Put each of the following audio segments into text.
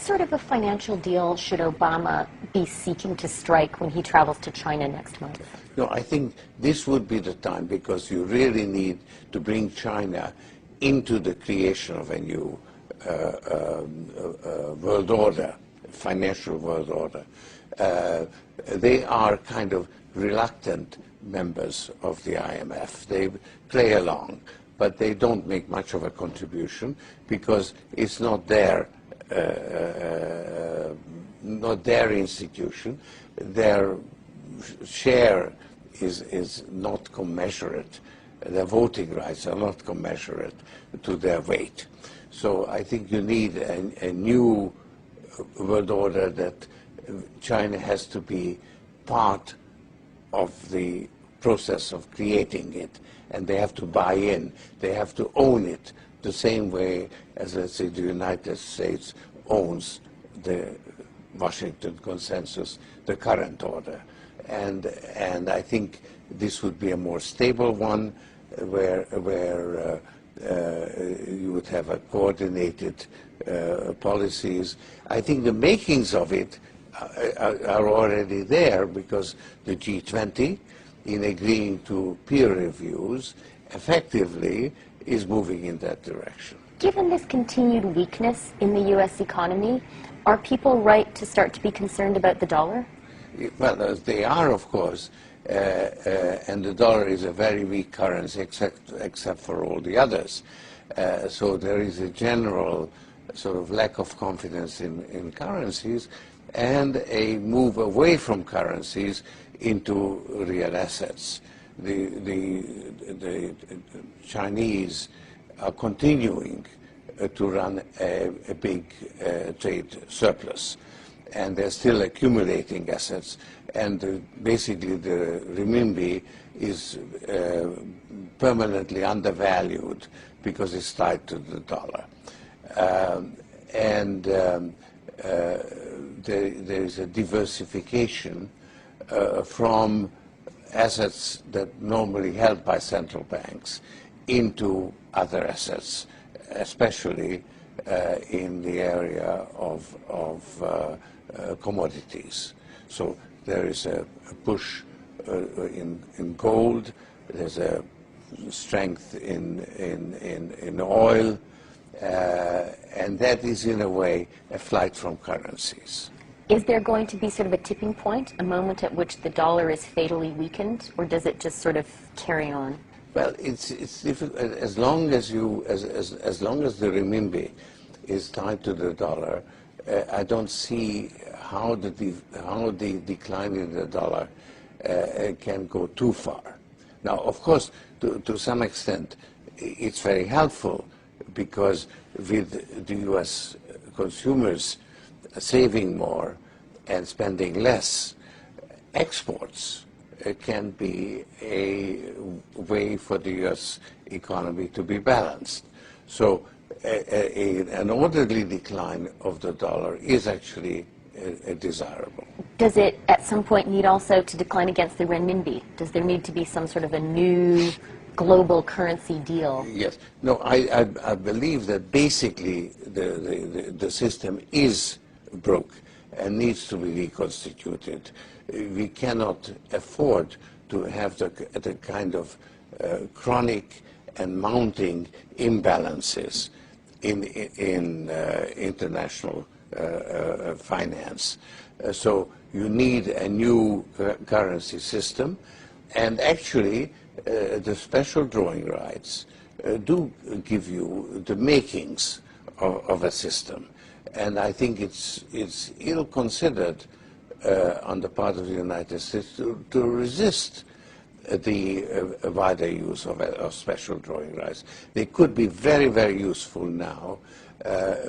sort of a financial deal should Obama be seeking to strike when he travels to China next month? No, I think this would be the time, because you really need to bring China into the creation of a new world order, financial world order. They are kind of reluctant members of the IMF. They play along, but they don't make much of a contribution because it's not their institution. Their share is not commensurate. Their voting rights are not commensurate to their weight. So I think you need a new world order that China has to be part of the process of creating it, and they have to buy in. They have to own it the same way as, let's say, the United States owns the Washington Consensus, the current order. And I think this would be a more stable one where you would have a coordinated policies. I think the makings of it are already there, because the G20, in agreeing to peer reviews, effectively is moving in that direction. Given this continued weakness in the U.S. economy, are people right to start to be concerned about the dollar? Well, they are, of course, and the dollar is a very weak currency except for all the others. So there is a general sort of lack of confidence in currencies, and a move away from currencies into real assets. The Chinese are continuing to run a big trade surplus, and they're still accumulating assets, and basically the renminbi is permanently undervalued because it's tied to the dollar. There is a diversification from assets that normally held by central banks into other assets, especially in the area of commodities. So there is a push in gold, there's a strength in oil, and that is in a way a flight from currencies. Is there going to be sort of a tipping point, a moment at which the dollar is fatally weakened, or does it just sort of carry on? Well, it's difficult. As long as as long as the renminbi is tied to the dollar, I don't see how the decline in the dollar can go too far. Now, of course, to some extent, it's very helpful, because with the U.S. consumers saving more and spending less, exports can be a way for the U.S. economy to be balanced. So an orderly decline of the dollar is actually desirable. Does it at some point need also to decline against the renminbi? Does there need to be some sort of a new global currency deal? Yes. No, I believe that basically the system is broke and needs to be reconstituted. We cannot afford to have the kind of chronic and mounting imbalances in international finance. So you need a new currency system, and actually the special drawing rights do give you the makings of a system. And I think it's ill-considered on the part of the United States to resist the wider use of special drawing rights. They could be very, very useful now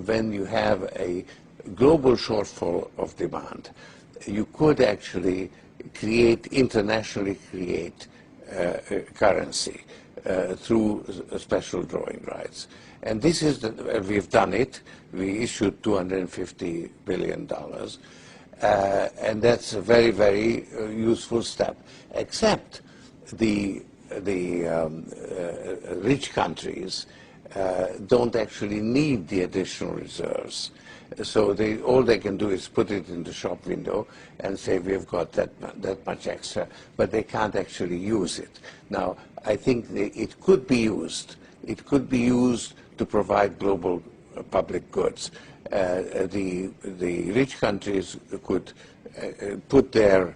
when you have a global shortfall of demand. You could actually internationally create currency through special drawing rights. And this is, we've done it. We issued $250 billion. And that's a very, very useful step. Except the rich countries don't actually need the additional reserves. So all they can do is put it in the shop window and say we've got that much extra, but they can't actually use it. Now, I think it could be used. It could be used to provide global public goods. The rich countries could put their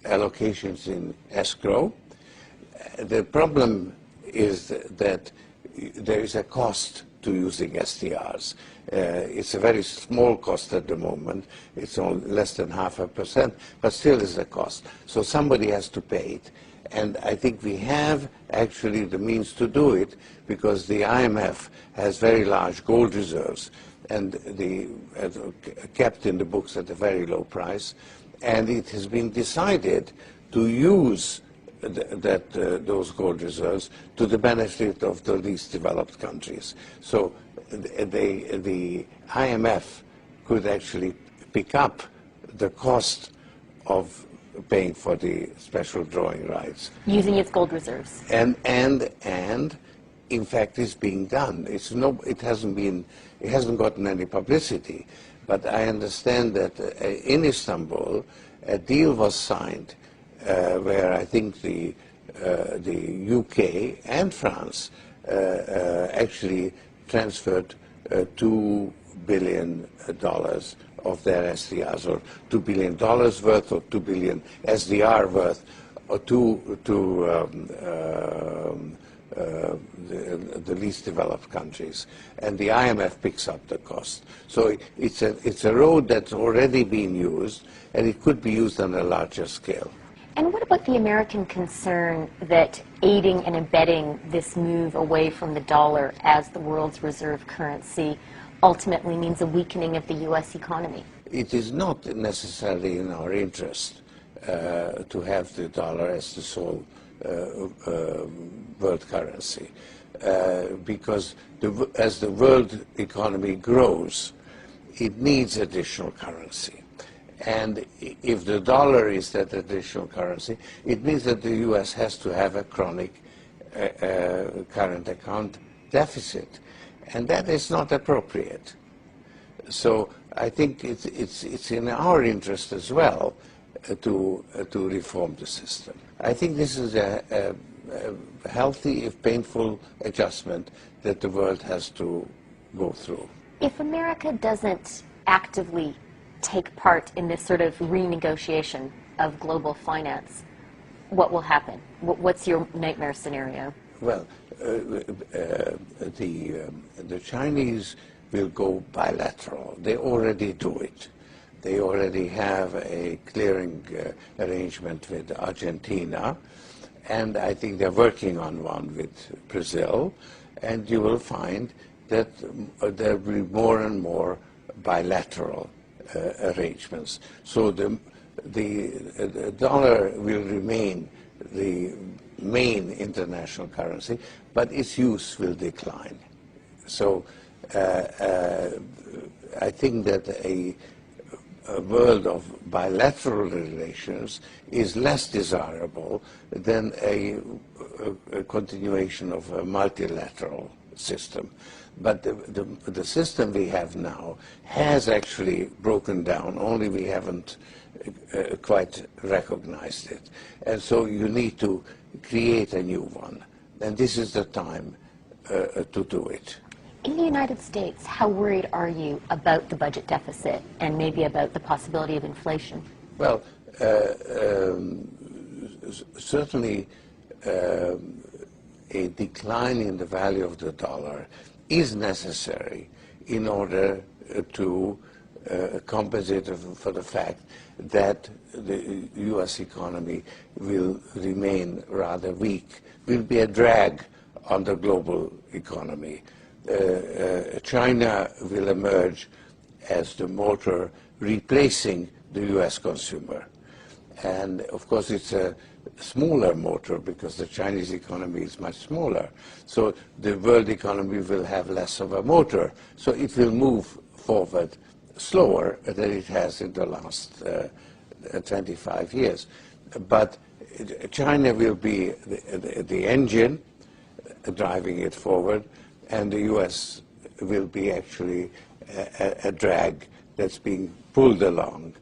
allocations in escrow. The problem is that there is a cost to using SDRs. It's a very small cost at the moment. It's only less than 0.5%, but still is a cost. So somebody has to pay it. And I think we have actually the means to do it because the IMF has very large gold reserves and kept in the books at a very low price. And it has been decided to use those gold reserves to the benefit of the least developed countries. So the IMF could actually pick up the cost of paying for the special drawing rights. Using its gold reserves. And in fact it's being done. It hasn't gotten any publicity. But I understand that in Istanbul a deal was signed where I think the UK and France actually transferred $2 billion of their SDRs, or $2 billion worth, or 2 billion SDR worth, or to the least developed countries, and the IMF picks up the cost. So it's a road that's already been used, and it could be used on a larger scale. And what about the American concern that aiding and abetting this move away from the dollar as the world's reserve currency ultimately means a weakening of the U.S. economy? It is not necessarily in our interest to have the dollar as the sole world currency, because as the world economy grows, it needs additional currency. And if the dollar is that additional currency, it means that the U.S. has to have a chronic current account deficit, and that is not appropriate. So I think it's in our interest as well to reform the system. I think this is a healthy, if painful, adjustment that the world has to go through. If America doesn't actively take part in this sort of renegotiation of global finance, what will happen? What's your nightmare scenario? Well, the Chinese will go bilateral. They already do it. They already have a clearing arrangement with Argentina, and I think they're working on one with Brazil, and you will find that there will be more and more bilateral arrangements. So the dollar will remain the main international currency, but its use will decline. So I think that a world of bilateral relations is less desirable than a continuation of a multilateral system. But the system we have now has actually broken down, only we haven't quite recognized it. And so you need to create a new one. And this is the time to do it. In the United States, how worried are you about the budget deficit and maybe about the possibility of inflation? Well, certainly a decline in the value of the dollar is necessary in order to compensate for the fact that the U.S. economy will remain rather weak, will be a drag on the global economy. China will emerge as the motor replacing the U.S. consumer. And of course it's a smaller motor because the Chinese economy is much smaller. So the world economy will have less of a motor. So it will move forward slower than it has in the last 25 years. But China will be the engine driving it forward, and the U.S. will be actually a drag that's being pulled along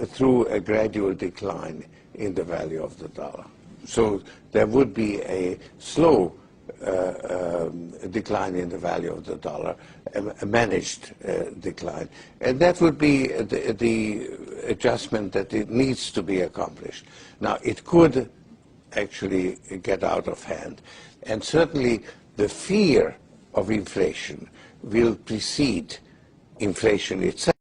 through a gradual decline in the value of the dollar. So there would be a slow decline in the value of the dollar, a managed decline. And that would be the adjustment that it needs to be accomplished. Now, it could actually get out of hand. And certainly the fear of inflation will precede inflation itself.